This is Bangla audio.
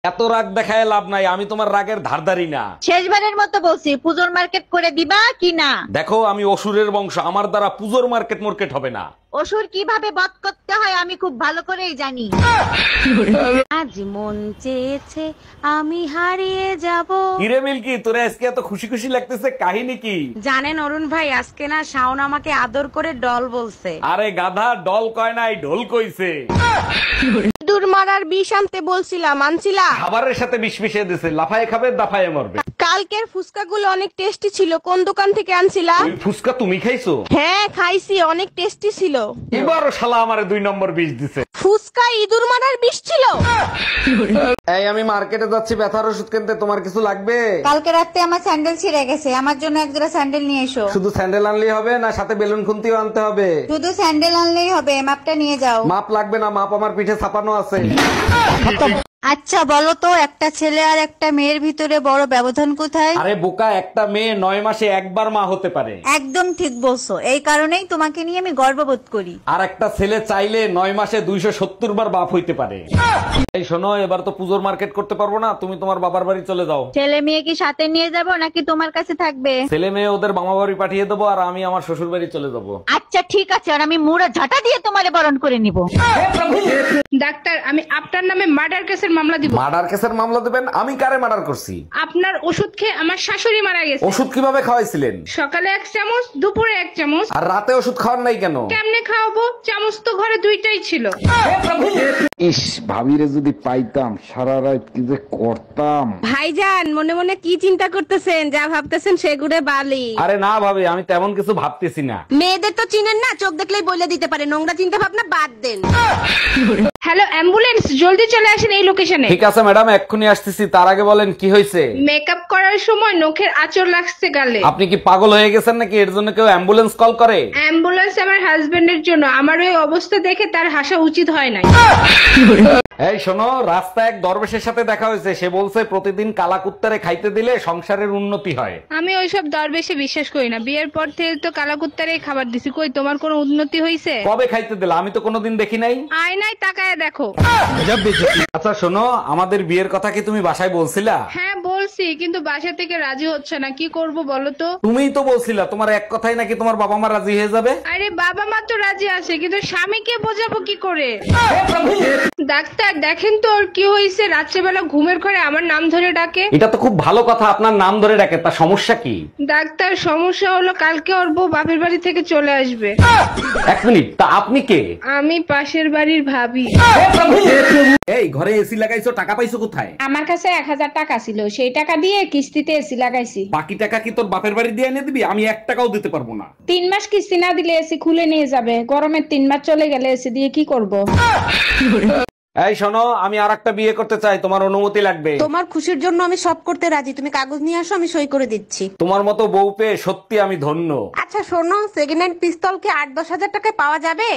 এত রাগ দেখায় লাভ নাই, আমি তোমার রাগের ধারধারি না। শেষবারের মতো বলছি, পুজোর মার্কেট করে দিবা কি না? দেখো আমি অসুরের বংশ, আমার দ্বারা পুজোর মার্কেট হবে না। অসুর কিভাবে বধ করতে হয় আমি খুব ভালো করেই জানি। আজ মন চেয়েছে আমি হারিয়ে যাব। হিরে মিল্কি, তোরে আজকে এত খুশি খুশি লাগতেছে, কাহিনী কি? জানেন অরুণ ভাই, আজকে না শাওন আমাকে আদর করে ডল বলছে। আরে গাধা, ডল কয় নাই, ঢোল কইছে। ইঁদুর মারার বিষ আনতে বলছিলাম, আনছিলা? খাবারের সাথে বিষ মিশিয়ে দিছে, লাফায়ে খাবে দাফায়ে মরবে। কালকের ফুচকাগুলো অনেক টেস্টি ছিল, কোন দোকান থেকে আনছিলা? ওই ফুসকা তুমি খাইছো? হ্যাঁ খাইছি, অনেক টেস্টি ছিল। এবারও শালা আমারে 2 নম্বর বিষ দিছে। ফুচকা ইঁদুর মারার বিষ ছিল। এই আমি মার্কেটে যাচ্ছি ব্যথার ওষুধ কিনতে, তোমার কিছু লাগবে? কালকে রাতে আমার স্যান্ডেল ছিঁড়ে গেছে, আমার জন্য এক জোড়া স্যান্ডেল নিয়ে এসো। শুধু স্যান্ডেল আনলেই হবে না, সাথে বেলুন খুন্তিও আনতে হবে? শুধু স্যান্ডেল আনলেই হবে, মাপটা নিয়ে যাও। মাপ লাগবে না, মাপ আমার পিঠে ছাপানো আছে। আচ্ছা বলো তো, একটা ছেলে আর একটা মেয়ের ভিতরে বড় ব্যবধান কোথায়? আরে বোকা, একটা মেয়ে 9 মাসে একবার মা হতে পারে। একদম ঠিক বলছো, এই কারণেই তোমাকে নিয়ে আমি গর্ববোধ করি। আর একটা ছেলে চাইলে 9 মাসে 270 বার বাপ হইতে পারে। এই শোনো, এবার তো পুজোর মার্কেট করতে পারবো না, তুমি তোমার বাবার বাড়ি চলে যাও। ছেলে মেয়ে কি সাথে নিয়ে যাব নাকি তোমার কাছে থাকবে? ছেলে মেয়ে ওদের মামা বাড়ি পাঠিয়ে দেবো, আর আমি আমার শ্বশুর বাড়ি চলে যাবো। আচ্ছা ঠিক আছে, আর আমি মুড়া ঝাঁটা দিয়ে তোমারে বরণ করে নিব। ডাক্তার, আমি আপনার নামে মার্ডার কেসের মামলা দিব। মার্ডার কেসের মামলা দেবেন? আমি কারে মার্ডার করছি? আপনার ওষুধ খেয়ে আমার শাশুড়ি মারা গেছে। ওষুধ কিভাবে খাওয়াইছিলেন? সকালে 1 চামচ, দুপুরে 1 চামচ। আর রাতে ওষুধ খাওয়ার নাই কেন? কেমনে খাওয়াবো? চামচ তো ঘরে 2টাই ছিল। ইস, ভাবিরে যদি পাইতাম, সারা রাত কি যে করতাম। ভাইজান মনে মনে কি চিন্তা করতেছেন? যা ভাবতেছেন সেগুড়ে বালি। আরে না ভাবি, আমি তেমন কিছু ভাবতেছি না। মেয়েদের তো চিনেন না, চোখ দেখলেই বলে দিতে পারে। নোংরা চিন্তা ভাবনা বাদ দেন। হ্যালো অ্যাম্বুলেন্স, জলদি চলে আসেন এই লোকেশনে। ঠিক আছে ম্যাডাম, এক্ষুনি আসতেছি। তার আগে বলেন কি হয়েছে? মেকআপ করার সময় নখের আঁচড় লাগছে গালে। আপনি কি পাগল হয়ে গেছেন নাকি? এর জন্য কেউ অ্যাম্বুলেন্স কল করে? অ্যাম্বুলেন্স আমার হাজবেন্ডের জন্য, আমার ওই অবস্থা দেখে তার হাসা উচিত হয় নাই। এই শোনো, রাস্তায় এক দরবেশের সাথে দেখা হয়েছে। সে বলছে প্রতিদিন কালা কুত্তারে খাইতে দিলে সংসারের উন্নতি হয়। আমি ওইসব দরবেশে বিশ্বাস করি না। বিয়ের পর থেকে তো কালাকুত্তারে খাবার দিছি, কই তোমার কোনো উন্নতি হইছে? কবে খাইতে দিলে? আমি তো কোনোদিন দেখি নাই। আয়নায় তাকায় দেখো। আচ্ছা শোনো, আমাদের বিয়ের কথা কি তুমি বাসায় বলছিলা? হ্যাঁ বলছি, কিন্তু বাসা থেকে রাজি হচ্ছে না, কি করব বলো তো? তুমিই তো বলছিলা তোমার এক কথাই নাকি তোমার বাবা মা রাজি হয়ে যাবে। আরে বাবা মা তো রাজি আছে, কিন্তু স্বামীকে বোঝাবো কি করে? ডাক্তার দেখেন তো ওর কি হয়েছে, রাত্রেবেলা ঘুমের ঘরে আমার নাম ধরে ডাকে। এটা তো খুব ভালো কথা, আপনার নাম ধরে ডাকে, তা সমস্যা কি? ডাক্তার সমস্যা হলো কালকে ওর বউ বাপের বাড়ি থেকে চলে আসবে। 1 মিনিট, তা আপনি কে? আমি পাশের বাড়ির ভাবি। এই ঘরে এসি লাগাইছো, টাকা পাইছো কোথায়? আমার কাছে 1000 টাকা ছিল, সেই টাকা দিয়ে কিস্তিতে এসি লাগাইছি। বাকি টাকা কি তোর বাপের বাড়ি দিয়ে এনে দিবি? আমি 1 টাকাও দিতে পারবো না। 3 মাস কিস্তি না দিলে এসি খুলে নিয়ে যাবে। গরমের 3 মাস চলে গেলে এসি দিয়ে কি করব? এই শোনো, আমি আরেকটা বিয়ে করতে চাই, তোমার অনুমতি লাগবে। তোমার খুশির জন্য আমি সব করতে রাজি, তুমি কাগজ নিয়ে আসো, আমি সই করে দিচ্ছি। তোমার মতো বউ পেয়ে সত্যি আমি ধন্য। আচ্ছা শোনো, সেকেন্ড হ্যান্ড পিস্তল কি 8-10 হাজার টাকায় পাওয়া যাবে?